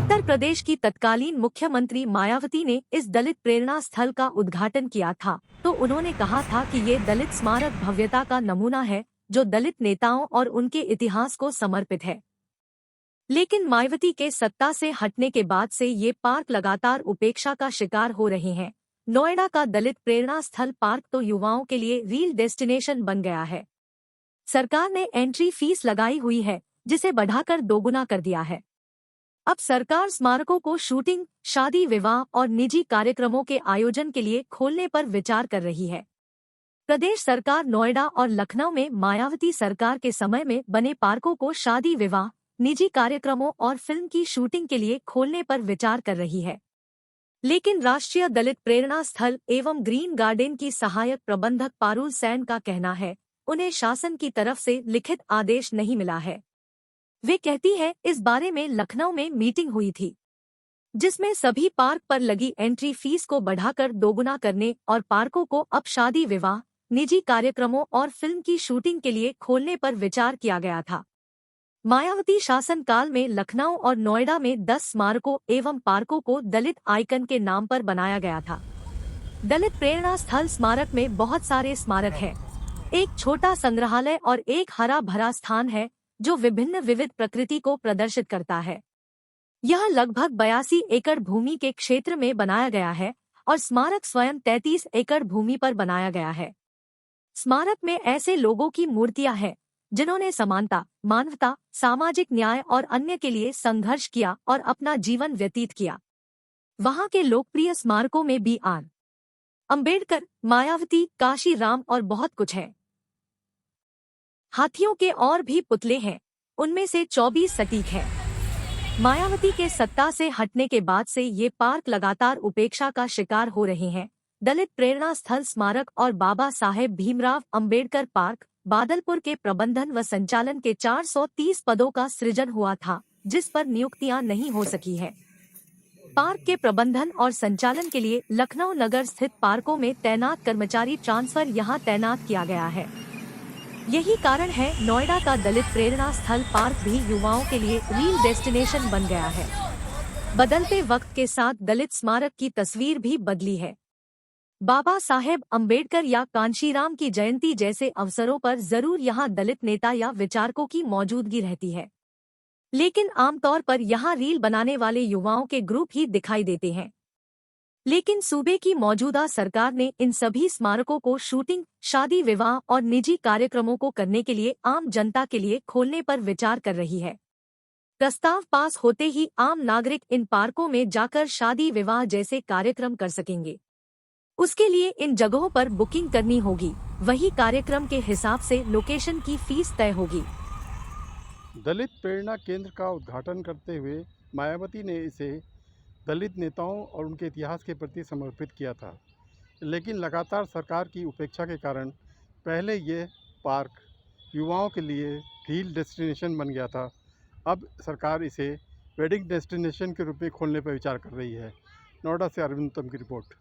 उत्तर प्रदेश की तत्कालीन मुख्यमंत्री मायावती ने इस दलित प्रेरणा स्थल का उद्घाटन किया था, तो उन्होंने कहा था कि ये दलित स्मारक भव्यता का नमूना है, जो दलित नेताओं और उनके इतिहास को समर्पित है। लेकिन मायावती के सत्ता से हटने के बाद से ये पार्क लगातार उपेक्षा का शिकार हो रहे हैं। नोएडा का दलित प्रेरणा स्थल पार्क तो युवाओं के लिए रील डेस्टिनेशन बन गया है। सरकार ने एंट्री फीस लगाई हुई है, जिसे बढ़ाकर दोगुना कर दिया है। अब सरकार स्मारकों को शूटिंग, शादी विवाह और निजी कार्यक्रमों के आयोजन के लिए खोलने पर विचार कर रही है। प्रदेश सरकार नोएडा और लखनऊ में मायावती सरकार के समय में बने पार्कों को शादी विवाह, निजी कार्यक्रमों और फिल्म की शूटिंग के लिए खोलने पर विचार कर रही है। लेकिन राष्ट्रीय दलित प्रेरणा स्थल एवं ग्रीन गार्डन की सहायक प्रबंधक पारुल सैन का कहना है, उन्हें शासन की तरफ से लिखित आदेश नहीं मिला है। वे कहती है, इस बारे में लखनऊ में मीटिंग हुई थी, जिसमें सभी पार्क पर लगी एंट्री फीस को बढ़ाकर दोगुना करने और पार्कों को अब शादी विवाह, निजी कार्यक्रमों और फिल्म की शूटिंग के लिए खोलने पर विचार किया गया था। मायावती शासनकाल में लखनऊ और नोएडा में 10 स्मारकों एवं पार्कों को दलित आइकन के नाम पर बनाया गया था। दलित प्रेरणा स्थल स्मारक में बहुत सारे स्मारक हैं। एक छोटा संग्रहालय और एक हरा भरा स्थान है, जो विविध प्रकृति को प्रदर्शित करता है। यह लगभग 82 एकड़ भूमि के क्षेत्र में बनाया गया है और स्मारक स्वयं 33 एकड़ भूमि पर बनाया गया है। स्मारक में ऐसे लोगों की मूर्तियां हैं, जिन्होंने समानता, मानवता, सामाजिक न्याय और अन्य के लिए संघर्ष किया और अपना जीवन व्यतीत किया। वहां के लोकप्रिय स्मारकों में बी.आर. अंबेडकर, मायावती, काशी राम और बहुत कुछ है। हाथियों के और भी पुतले हैं, उनमें से 24 सटीक है। मायावती के सत्ता से हटने के बाद से ये पार्क लगातार उपेक्षा का शिकार हो रहे हैं। दलित प्रेरणा स्थल स्मारक और बाबा साहेब भीमराव अंबेडकर पार्क, बादलपुर के प्रबंधन व संचालन के 430 पदों का सृजन हुआ था, जिस पर नियुक्तियां नहीं हो सकी है। पार्क के प्रबंधन और संचालन के लिए लखनऊ नगर स्थित पार्कों में तैनात कर्मचारी ट्रांसफर यहां तैनात किया गया है। यही कारण है नोएडा का दलित प्रेरणा स्थल पार्क भी युवाओं के लिए रील डेस्टिनेशन बन गया है। बदलते वक्त के साथ दलित स्मारक की तस्वीर भी बदली है। बाबा साहेब अंबेडकर या कांशीराम की जयंती जैसे अवसरों पर जरूर यहां दलित नेता या विचारकों की मौजूदगी रहती है, लेकिन आमतौर पर यहां रील बनाने वाले युवाओं के ग्रुप ही दिखाई देते हैं। लेकिन सूबे की मौजूदा सरकार ने इन सभी स्मारकों को शूटिंग, शादी विवाह और निजी कार्यक्रमों को करने के लिए आम जनता के लिए खोलने पर विचार कर रही है। प्रस्ताव पास होते ही आम नागरिक इन पार्कों में जाकर शादी विवाह जैसे कार्यक्रम कर सकेंगे। उसके लिए इन जगहों पर बुकिंग करनी होगी, वही कार्यक्रम के हिसाब से लोकेशन की फीस तय होगी। दलित प्रेरणा केंद्र का उद्घाटन करते हुए मायावती ने इसे दलित नेताओं और उनके इतिहास के प्रति समर्पित किया था, लेकिन लगातार सरकार की उपेक्षा के कारण पहले ये पार्क युवाओं के लिए रील डेस्टिनेशन बन गया था। अब सरकार इसे वेडिंग डेस्टिनेशन के रूप में खोलने पर विचार कर रही है। नोएडा से अरविंद उत्तम की रिपोर्ट।